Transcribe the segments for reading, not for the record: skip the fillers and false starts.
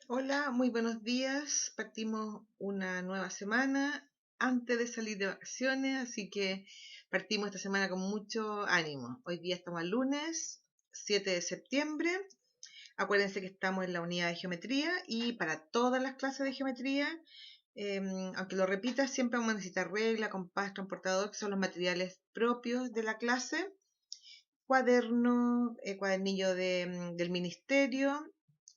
Hola, muy buenos días. Partimos una nueva semana antes de salir de vacaciones, así que partimos esta semana con mucho ánimo. Hoy día estamos al lunes 7 de septiembre. Acuérdense que estamos en la unidad de geometría y para todas las clases de geometría, aunque lo repita, siempre vamos a necesitar regla, compás, transportador, que son los materiales propios de la clase, cuaderno, cuadernillo del ministerio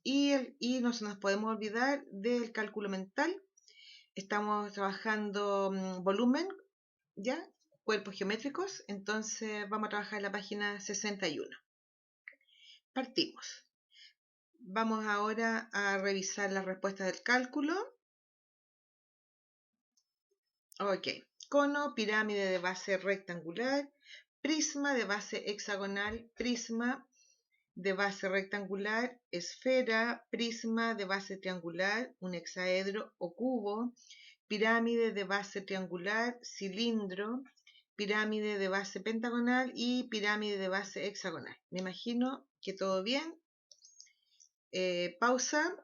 y no se nos podemos olvidar del cálculo mental. Estamos trabajando volumen, ¿ya? Cuerpos geométricos, entonces vamos a trabajar en la página 61. Partimos. Vamos ahora a revisar las respuestas del cálculo. Ok. Cono, pirámide de base rectangular, prisma de base hexagonal, prisma de base rectangular, esfera, prisma de base triangular, un hexaedro o cubo, pirámide de base triangular, cilindro, pirámide de base pentagonal y pirámide de base hexagonal. Me imagino que todo bien. Pausa,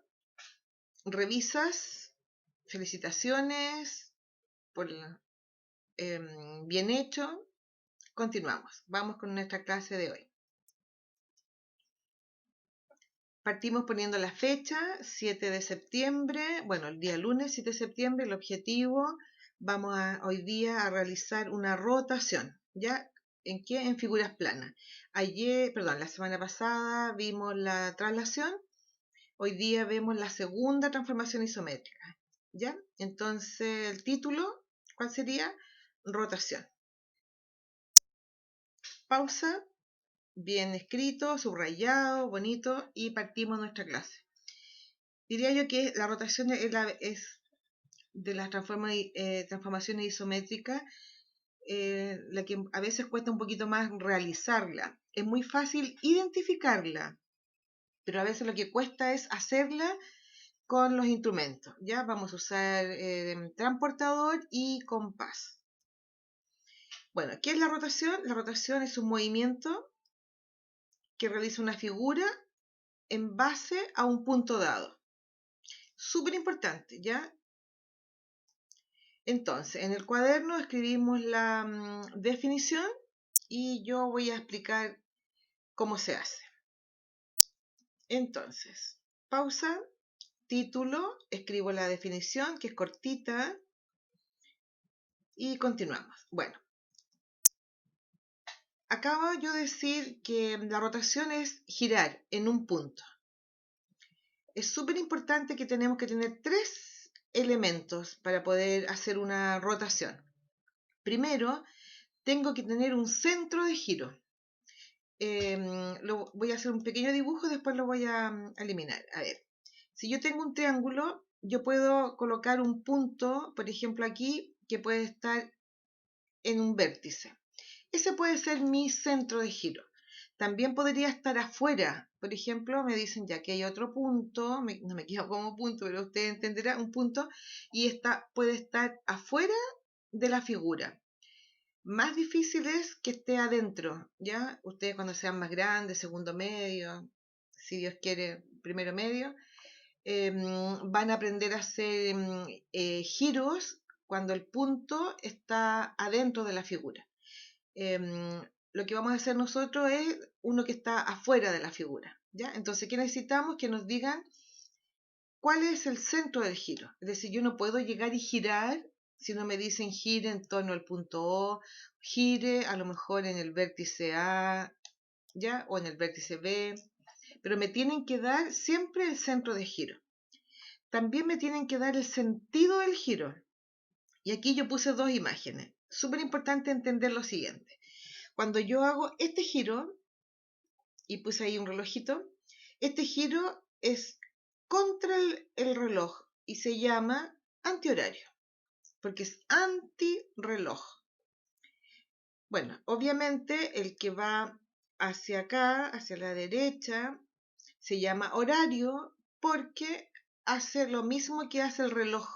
revisas, felicitaciones por bien hecho. Continuamos, vamos con nuestra clase de hoy. Partimos poniendo la fecha, 7 de septiembre, bueno, el día lunes 7 de septiembre, el objetivo, vamos hoy día a realizar una rotación, ¿ya? ¿En qué? En figuras planas. La semana pasada vimos la traslación, hoy día vemos la segunda transformación isométrica, ¿ya? Entonces, el título, ¿cuál sería? Rotación. Pausa, bien escrito, subrayado, bonito, y partimos nuestra clase. Diría yo que la rotación es de las transformaciones isométricas la que a veces cuesta un poquito más realizarla. Es muy fácil identificarla, pero a veces lo que cuesta es hacerla con los instrumentos. Ya vamos a usar transportador y compás. Bueno, ¿qué es la rotación? La rotación es un movimiento que realiza una figura en base a un punto dado. Súper importante, ¿ya? Entonces, en el cuaderno escribimos la definición y yo voy a explicar cómo se hace. Entonces, pausa, título, escribo la definición que es cortita y continuamos. Bueno, acabo yo de decir que la rotación es girar en un punto. Es súper importante que tenemos que tener tres elementos para poder hacer una rotación. Primero, tengo que tener un centro de giro. Voy a hacer un pequeño dibujo, después lo voy a eliminar. A ver, si yo tengo un triángulo, yo puedo colocar un punto, por ejemplo aquí, que puede estar en un vértice. Ese puede ser mi centro de giro. También podría estar afuera. Por ejemplo, me dicen ya que hay otro punto, no me quedo como punto, pero usted entenderá un punto, y puede estar afuera de la figura. Más difícil es que esté adentro, ¿ya? Ustedes cuando sean más grandes, segundo medio, si Dios quiere, primero medio, van a aprender a hacer giros cuando el punto está adentro de la figura. Lo que vamos a hacer nosotros es uno que está afuera de la figura, ¿ya? Entonces, ¿qué necesitamos? Que nos digan cuál es el centro del giro. Es decir, yo no puedo llegar y girar si no me dicen gire en torno al punto O, gire a lo mejor en el vértice A, ¿ya? O en el vértice B, pero me tienen que dar siempre el centro de giro. También me tienen que dar el sentido del giro. Y aquí yo puse dos imágenes. Súper importante entender lo siguiente. Cuando yo hago este giro, y puse ahí un relojito, este giro es contra el reloj y se llama antihorario, porque es antirreloj. Bueno, obviamente el que va hacia acá, hacia la derecha, se llama horario porque hace lo mismo que hace el reloj.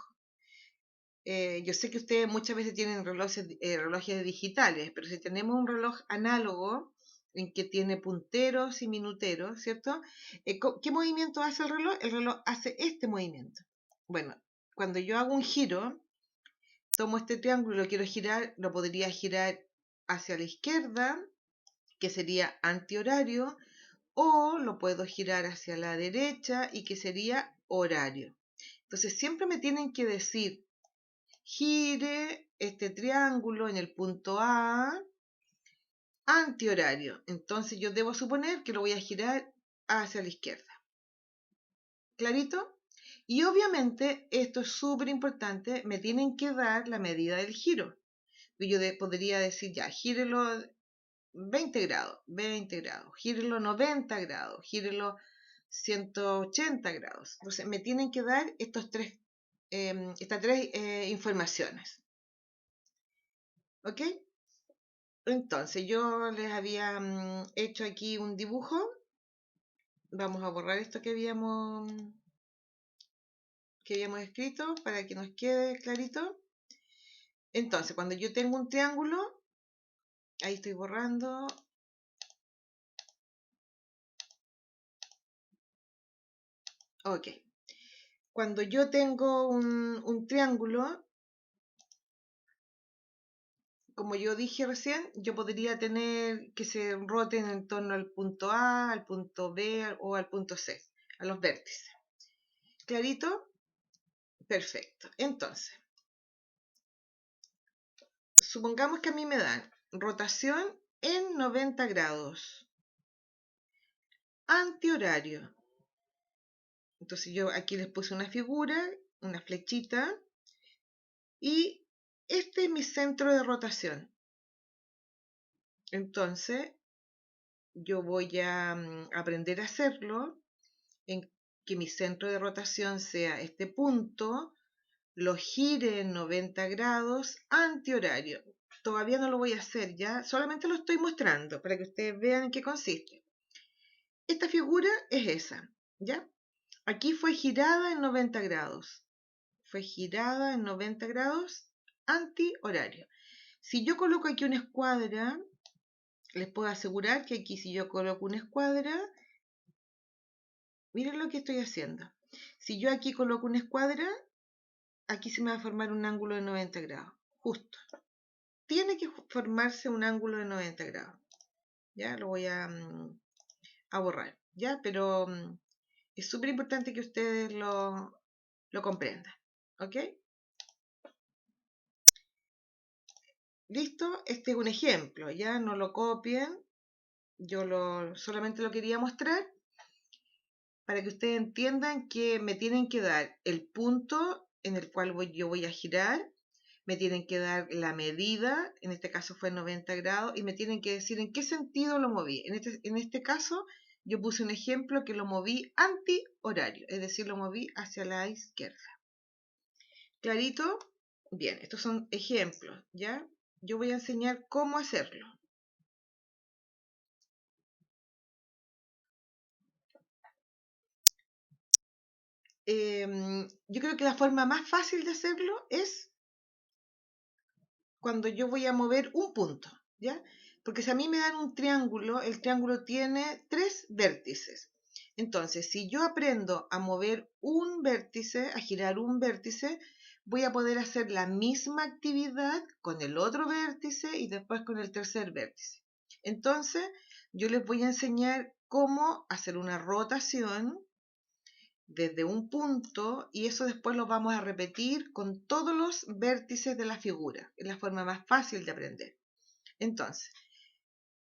Yo sé que ustedes muchas veces tienen relojes digitales, pero si tenemos un reloj análogo, en que tiene punteros y minuteros, ¿cierto? ¿Qué movimiento hace el reloj? El reloj hace este movimiento. Bueno, cuando yo hago un giro, tomo este triángulo y lo quiero girar, lo podría girar hacia la izquierda, que sería antihorario, o lo puedo girar hacia la derecha y que sería horario. Entonces siempre me tienen que decir, gire este triángulo en el punto A antihorario. Entonces yo debo suponer que lo voy a girar hacia la izquierda. ¿Clarito? Y obviamente esto es súper importante, me tienen que dar la medida del giro. Yo podría decir ya, gírelo 20 grados, 20 grados, gírelo 90 grados, gírelo 180 grados. Entonces me tienen que dar estas tres informaciones. ¿Ok? Entonces yo les había hecho aquí un dibujo. Vamos a borrar esto que habíamos escrito para que nos quede clarito. Entonces, cuando yo tengo un triángulo, ahí estoy borrando. Ok. Cuando yo tengo un triángulo, como yo dije recién, yo podría tener que se roten en torno al punto A, al punto B o al punto C, a los vértices. ¿Clarito? Perfecto. Entonces, supongamos que a mí me dan rotación en 90 grados, antihorario. Entonces yo aquí les puse una figura, una flechita, y este es mi centro de rotación. Entonces yo voy a aprender a hacerlo en que mi centro de rotación sea este punto, lo gire en 90 grados antihorario. Todavía no lo voy a hacer ya, solamente lo estoy mostrando para que ustedes vean en qué consiste. Esta figura es esa, ¿ya? Aquí fue girada en 90 grados. Fue girada en 90 grados antihorario. Si yo coloco aquí una escuadra, les puedo asegurar que aquí si yo coloco una escuadra, miren lo que estoy haciendo. Si yo aquí coloco una escuadra, aquí se me va a formar un ángulo de 90 grados. Justo. Tiene que formarse un ángulo de 90 grados. Ya lo voy a borrar. Ya, pero es súper importante que ustedes lo comprendan. ¿Ok? ¿Listo? Este es un ejemplo. Ya no lo copien. Yo solamente lo quería mostrar para que ustedes entiendan que me tienen que dar el punto en el cual yo voy a girar, me tienen que dar la medida, en este caso fue 90 grados, y me tienen que decir en qué sentido lo moví. En este caso yo puse un ejemplo que lo moví anti-horario, es decir, lo moví hacia la izquierda. ¿Clarito? Bien, estos son ejemplos, ¿ya? Yo voy a enseñar cómo hacerlo. Yo creo que la forma más fácil de hacerlo es cuando yo voy a mover un punto, ¿ya? Porque si a mí me dan un triángulo, el triángulo tiene 3 vértices. Entonces, si yo aprendo a mover un vértice, a girar un vértice, voy a poder hacer la misma actividad con el otro vértice y después con el tercer vértice. Entonces, yo les voy a enseñar cómo hacer una rotación desde un punto y eso después lo vamos a repetir con todos los vértices de la figura. Es la forma más fácil de aprender. Entonces,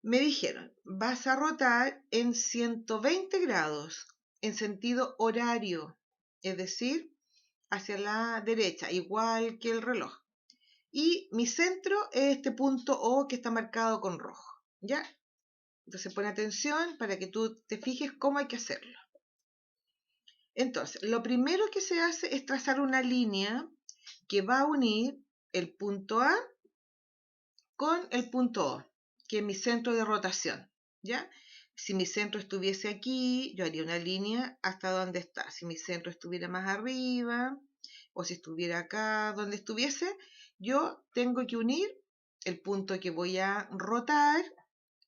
me dijeron, vas a rotar en 120 grados en sentido horario, es decir, hacia la derecha, igual que el reloj. Y mi centro es este punto O que está marcado con rojo, ¿ya? Entonces pon atención para que tú te fijes cómo hay que hacerlo. Entonces, lo primero que se hace es trazar una línea que va a unir el punto A con el punto O, que es mi centro de rotación, ¿ya? Si mi centro estuviese aquí, yo haría una línea hasta donde está. Si mi centro estuviera más arriba, o si estuviera acá, donde estuviese, yo tengo que unir el punto que voy a rotar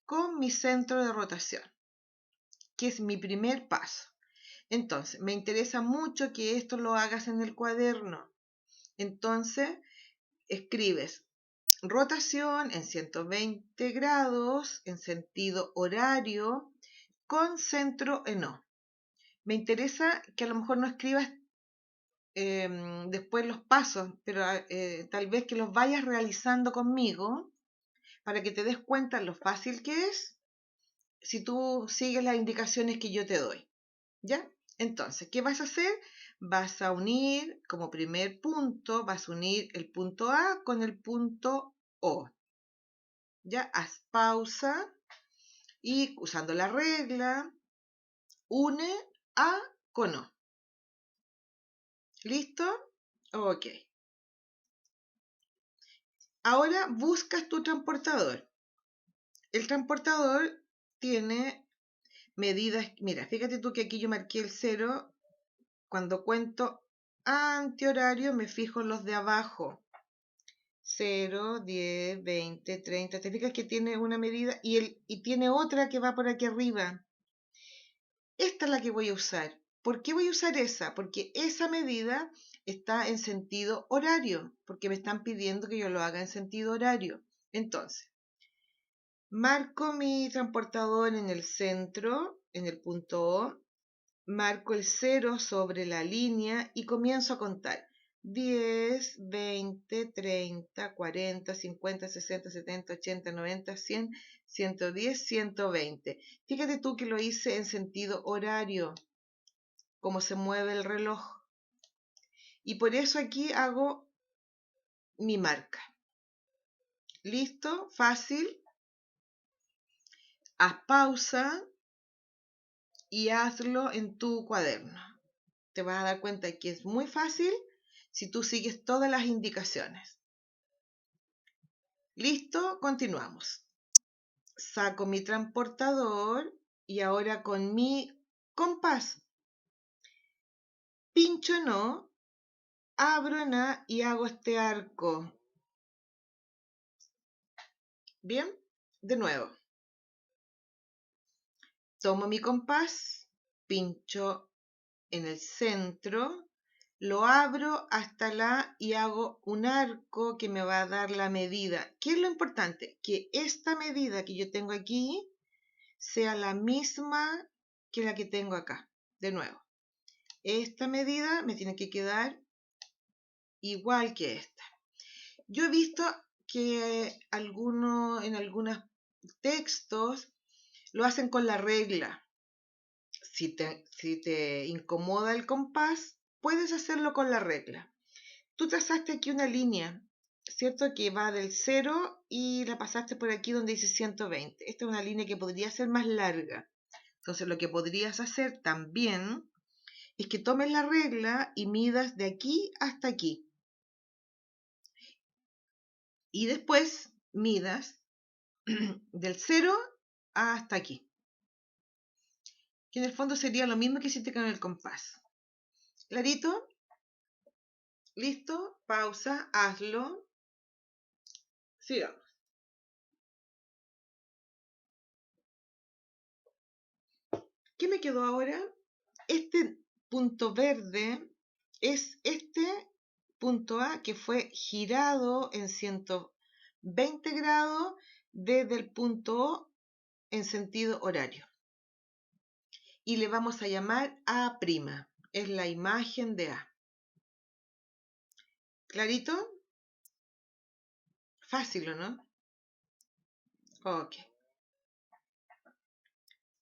con mi centro de rotación, que es mi primer paso. Entonces, me interesa mucho que esto lo hagas en el cuaderno. Entonces, escribes rotación en 120 grados en sentido horario con centro en O. Me interesa que a lo mejor no escribas después los pasos, pero tal vez que los vayas realizando conmigo para que te des cuenta lo fácil que es si tú sigues las indicaciones que yo te doy. ¿Ya? Entonces, ¿qué vas a hacer? Vas a unir como primer punto, vas a unir el punto A con el punto O. Ya, haz pausa y usando la regla, une A con O. ¿Listo? Ok. Ahora buscas tu transportador. El transportador tiene medidas. Mira, fíjate tú que aquí yo marqué el 0. Cuando cuento antihorario me fijo en los de abajo. 0, 10, 20, 30. ¿Te fijas que tiene una medida y tiene otra que va por aquí arriba? Esta es la que voy a usar. ¿Por qué voy a usar esa? Porque esa medida está en sentido horario, porque me están pidiendo que yo lo haga en sentido horario. Entonces, marco mi transportador en el centro, en el punto O, marco el 0 sobre la línea y comienzo a contar. 10, 20, 30, 40, 50, 60, 70, 80, 90, 100, 110, 120. Fíjate tú que lo hice en sentido horario, como se mueve el reloj. Y por eso aquí hago mi marca. ¿Listo? Fácil. Haz pausa y hazlo en tu cuaderno. Te vas a dar cuenta que es muy fácil si tú sigues todas las indicaciones. Listo, continuamos. Saco mi transportador y ahora con mi compás pincho en O, abro en A y hago este arco. Bien, de nuevo. Tomo mi compás, pincho en el centro, lo abro hasta la y hago un arco que me va a dar la medida. ¿Qué es lo importante? Que esta medida que yo tengo aquí sea la misma que la que tengo acá. De nuevo, esta medida me tiene que quedar igual que esta. Yo he visto que en algunos textos lo hacen con la regla. Si te incomoda el compás, puedes hacerlo con la regla. Tú trazaste aquí una línea, ¿cierto? Que va del 0 y la pasaste por aquí donde dice 120. Esta es una línea que podría ser más larga. Entonces lo que podrías hacer también es que tomes la regla y midas de aquí hasta aquí. Y después midas del 0 hasta aquí. Que en el fondo sería lo mismo que hiciste con el compás. ¿Clarito? ¿Listo? Pausa, hazlo. Sigamos. ¿Qué me quedó ahora? Este punto verde es este punto A que fue girado en 120 grados desde el punto O en sentido horario. Y le vamos a llamar A'. Es la imagen de A. ¿Clarito? Fácil, ¿o no? Ok.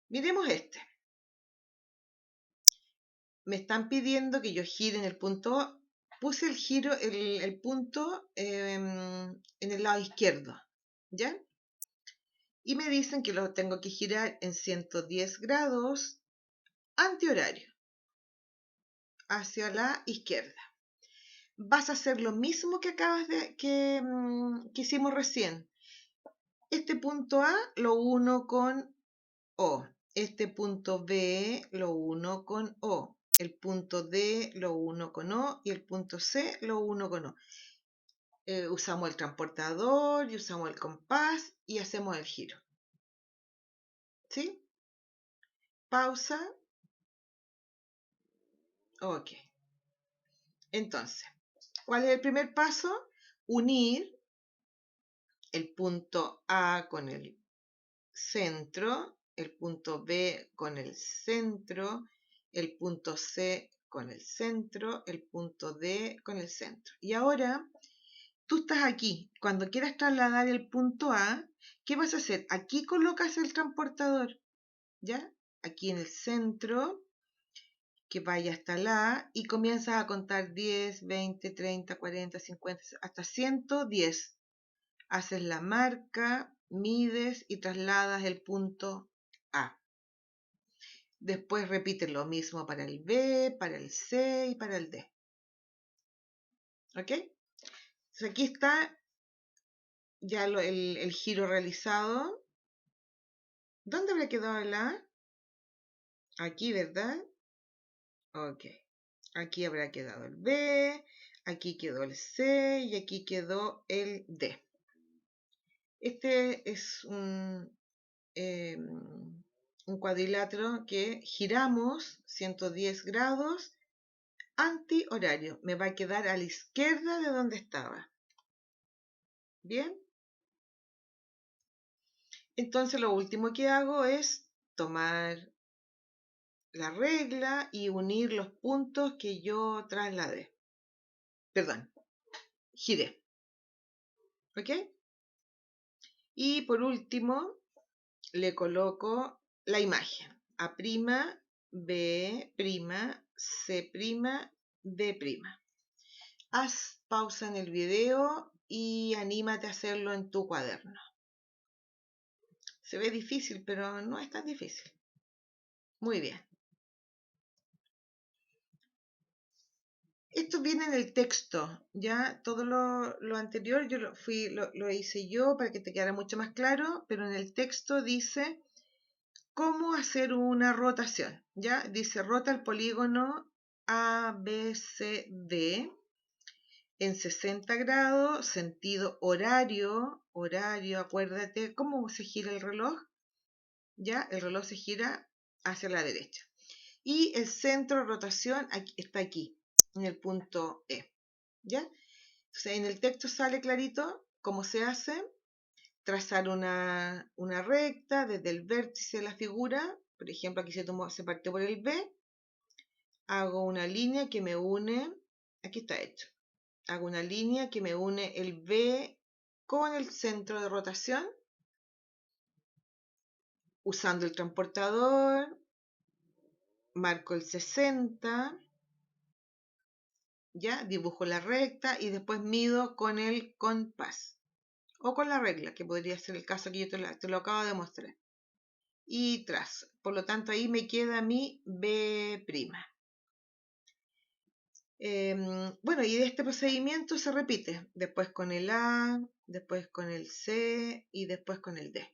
Miremos este. Me están pidiendo que yo gire en el punto O. Puse el giro, el punto en el lado izquierdo. ¿Ya? Y me dicen que lo tengo que girar en 110 grados antihorario hacia la izquierda. Vas a hacer lo mismo que que hicimos recién. Este punto A lo uno con O. Este punto B lo uno con O. El punto D lo uno con O y el punto C lo uno con O. Usamos el transportador y usamos el compás y hacemos el giro. ¿Sí? Pausa. Ok. Entonces, ¿cuál es el primer paso? Unir el punto A con el centro, el punto B con el centro, el punto C con el centro, el punto D con el centro. Y ahora tú estás aquí. Cuando quieras trasladar el punto A, ¿qué vas a hacer? Aquí colocas el transportador, ¿ya? Aquí en el centro, que vaya hasta la y comienzas a contar 10, 20, 30, 40, 50, hasta 110. Haces la marca, mides y trasladas el punto A. Después repites lo mismo para el B, para el C y para el D. ¿Ok? Entonces aquí está ya el giro realizado. ¿Dónde habrá quedado el A? Aquí, ¿verdad? Ok. Aquí habrá quedado el B, aquí quedó el C y aquí quedó el D. Este es un cuadrilátero que giramos 110 grados anti-horario. Me va a quedar a la izquierda de donde estaba. ¿Bien? Entonces lo último que hago es tomar la regla y unir los puntos que yo trasladé. Perdón, giré. ¿Ok? Y por último, le coloco la imagen. A', B', C', D'. Haz pausa en el video y anímate a hacerlo en tu cuaderno. Se ve difícil, pero no es tan difícil. Muy bien. Esto viene en el texto, ¿ya? Todo lo anterior yo lo hice yo para que te quedara mucho más claro, pero en el texto dice cómo hacer una rotación, ¿ya? Dice rota el polígono ABCD en 60 grados, sentido horario, acuérdate, ¿cómo se gira el reloj? ¿Ya? El reloj se gira hacia la derecha. Y el centro de rotación está aquí, en el punto E, ¿ya? Entonces, en el texto sale clarito cómo se hace. Trazar una recta desde el vértice de la figura. Por ejemplo, aquí se partió por el B. Hago una línea que me une, aquí está hecho. Hago una línea que me une el B con el centro de rotación, usando el transportador, marco el 60, ya, dibujo la recta y después mido con el compás o con la regla, que podría ser el caso que yo te lo acabo de mostrar. Y trazo. Por lo tanto, ahí me queda mi B'. Bueno, y de este procedimiento se repite, después con el A, después con el C y después con el D.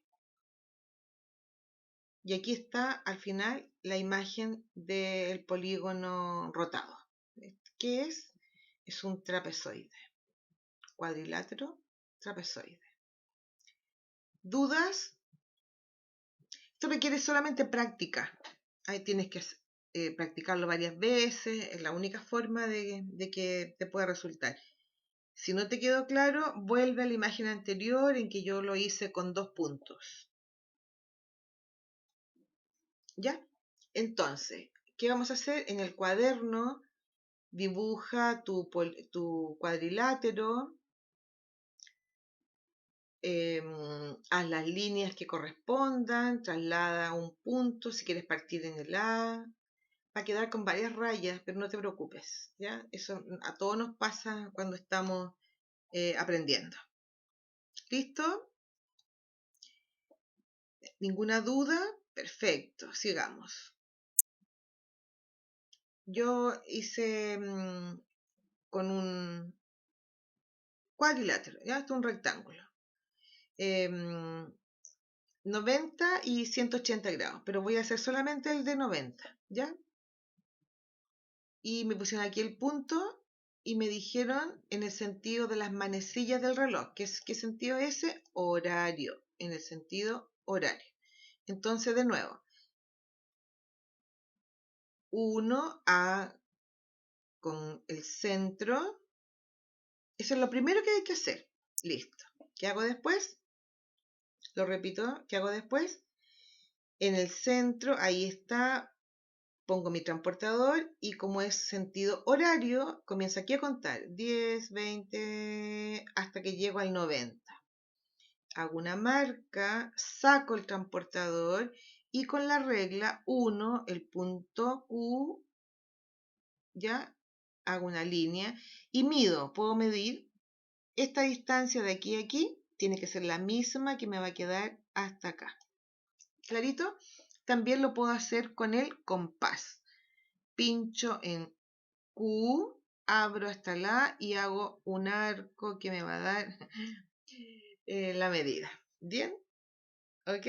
Y aquí está al final la imagen del polígono rotado. ¿Qué es? Es un trapezoide. Cuadrilátero, trapezoide. ¿Dudas? Esto requiere solamente práctica. Ahí tienes que practicarlo varias veces. Es la única forma de que te pueda resultar. Si no te quedó claro, vuelve a la imagen anterior en que yo lo hice con 2 puntos. ¿Ya? Entonces, ¿qué vamos a hacer? En el cuaderno dibuja tu cuadrilátero, haz las líneas que correspondan, traslada un punto, si quieres partir en el A, va a quedar con varias rayas, pero no te preocupes, ¿ya? Eso a todos nos pasa cuando estamos aprendiendo. ¿Listo? ¿Ninguna duda? Perfecto, sigamos. Yo hice con un cuadrilátero, ya esto es un rectángulo. 90 y 180 grados, pero voy a hacer solamente el de 90, ¿ya? Y me pusieron aquí el punto y me dijeron en el sentido de las manecillas del reloj. ¿Qué sentido es ese? Horario, en el sentido horario. Entonces, de nuevo, 1 a con el centro. Eso es lo primero que hay que hacer. Listo. ¿Qué hago después? Lo repito. ¿Qué hago después? En el centro, ahí está, pongo mi transportador y como es sentido horario, comienzo aquí a contar 10, 20, hasta que llego al 90. Hago una marca, saco el transportador y con la regla 1, el punto Q, ya hago una línea y mido. Puedo medir esta distancia de aquí a aquí, tiene que ser la misma que me va a quedar hasta acá. ¿Clarito? También lo puedo hacer con el compás. Pincho en Q, abro hasta la y hago un arco que me va a dar la medida. ¿Bien? ¿Ok?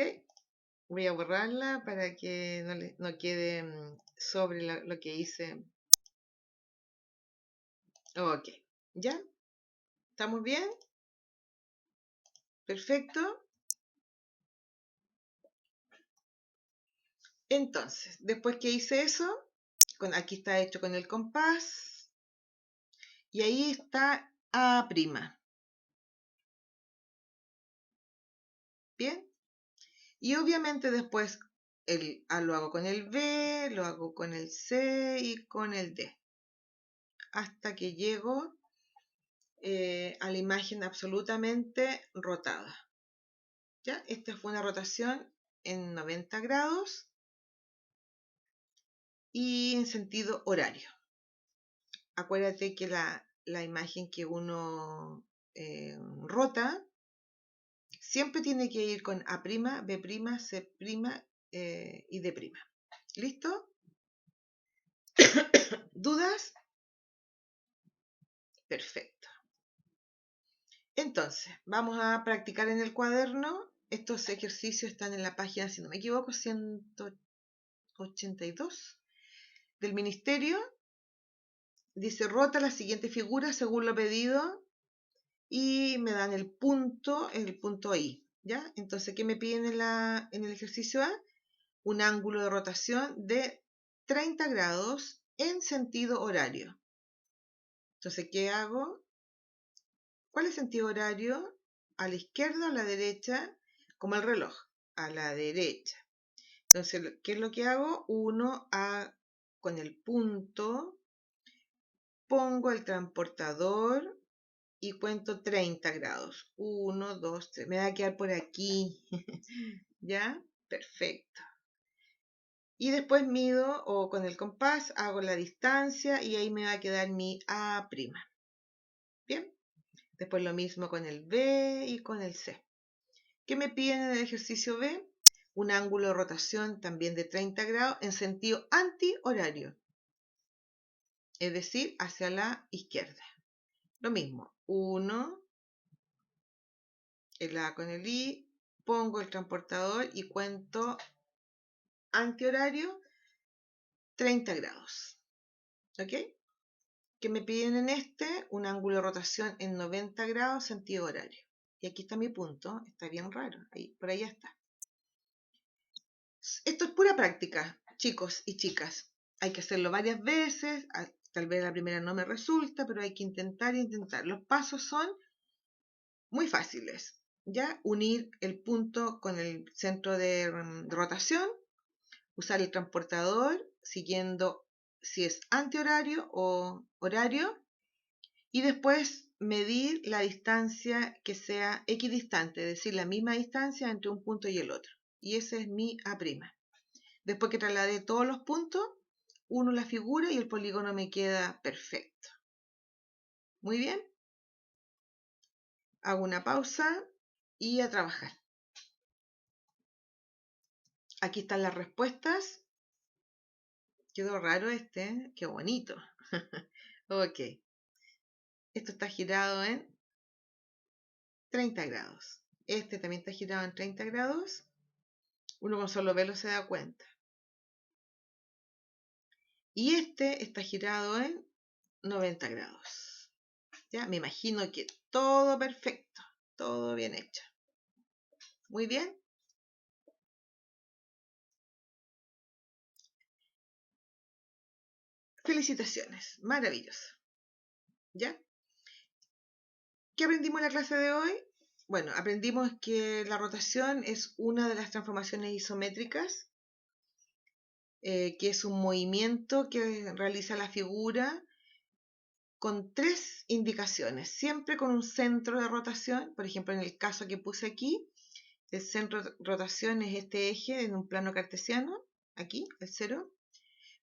Voy a borrarla para que no quede sobre lo que hice. Ok. ¿Ya? ¿Estamos bien? Perfecto. Entonces, después que hice eso, aquí está hecho con el compás. Y ahí está A'. ¿Bien? Y obviamente después lo hago con el B, lo hago con el C y con el D. Hasta que llego a la imagen absolutamente rotada. ¿Ya? Esta fue una rotación en 90 grados y en sentido horario. Acuérdate que la imagen que uno rota siempre tiene que ir con A', B', C' y D'. ¿Listo? ¿Dudas? Perfecto. Entonces, vamos a practicar en el cuaderno. Estos ejercicios están en la página, si no me equivoco, 182 del Ministerio. Dice, rota la siguiente figura según lo pedido y me dan el punto I. ¿Ya? Entonces, ¿qué me piden en el ejercicio A? Un ángulo de rotación de 30 grados en sentido horario. Entonces, ¿qué hago? ¿Cuál es el sentido horario? A la izquierda o a la derecha, como el reloj, a la derecha. Entonces, ¿qué es lo que hago? Con el punto, pongo el transportador y cuento 30 grados. 1, 2, 3. Me va a quedar por aquí. ¿Ya? Perfecto. Y después mido o con el compás hago la distancia y ahí me va a quedar mi A'. Bien. Después lo mismo con el B y con el C. ¿Qué me piden en el ejercicio B? Un ángulo de rotación también de 30 grados en sentido antihorario, es decir, hacia la izquierda. Lo mismo, 1, el A con el I, pongo el transportador y cuento antihorario 30 grados. ¿Ok? ¿Qué me piden en este? Un ángulo de rotación en 90 grados sentido horario. Y aquí está mi punto, está bien raro, por ahí está. Esto es pura práctica, chicos y chicas. Hay que hacerlo varias veces, tal vez la primera no me resulta, pero hay que intentar y intentar. Los pasos son muy fáciles. ¿Ya? Unir el punto con el centro de rotación, usar el transportador siguiendo si es antihorario o horario y después medir la distancia que sea equidistante, es decir, la misma distancia entre un punto y el otro. Y ese es mi A'. Después que trasladé todos los puntos, uno la figura y el polígono me queda perfecto. Muy bien. Hago una pausa y a trabajar. Aquí están las respuestas. Quedó raro este, ¿eh? Qué bonito. Ok. Esto está girado en 30 grados. Este también está girado en 30 grados. Uno con solo verlo se da cuenta. Y este está girado en 90 grados. Ya, me imagino que todo perfecto, todo bien hecho. Muy bien. Felicitaciones, maravilloso. ¿Ya? ¿Qué aprendimos en la clase de hoy? Bueno, aprendimos que la rotación es una de las transformaciones isométricas, que es un movimiento que realiza la figura con tres indicaciones, siempre con un centro de rotación. Por ejemplo, en el caso que puse aquí, el centro de rotación es este eje en un plano cartesiano, aquí, el 0.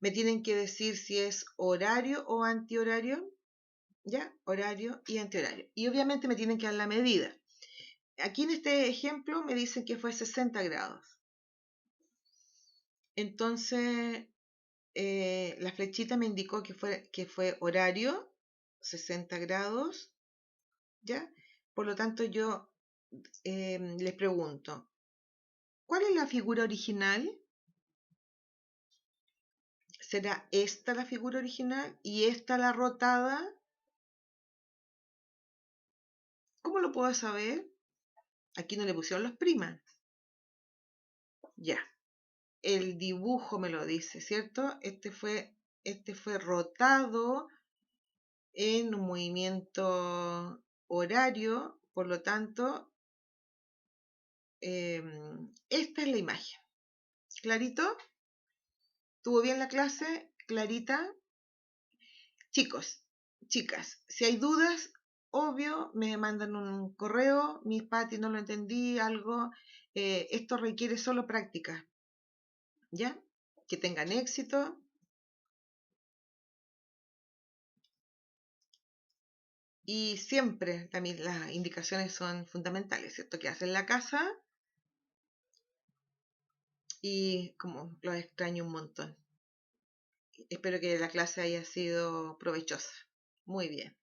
Me tienen que decir si es horario o antihorario, ¿ya? Horario y antihorario. Y obviamente me tienen que dar la medida. Aquí en este ejemplo me dicen que fue 60 grados. Entonces, la flechita me indicó que fue horario, 60 grados, ¿ya? Por lo tanto, yo les pregunto, ¿cuál es la figura original? ¿Será esta la figura original y esta la rotada? ¿Cómo lo puedo saber? Aquí no le pusieron los primas. Ya, el dibujo me lo dice, ¿cierto? Este fue rotado en un movimiento horario, por lo tanto, esta es la imagen. ¿Clarito? ¿Estuvo bien la clase? ¿Clarita? Chicos, chicas, si hay dudas, obvio, me mandan un correo, mi Pati no lo entendí, algo. Esto requiere solo práctica, ¿ya? Que tengan éxito. Y siempre también las indicaciones son fundamentales, ¿cierto? Que hacen la casa y como los extraño un montón. Espero que la clase haya sido provechosa. Muy bien.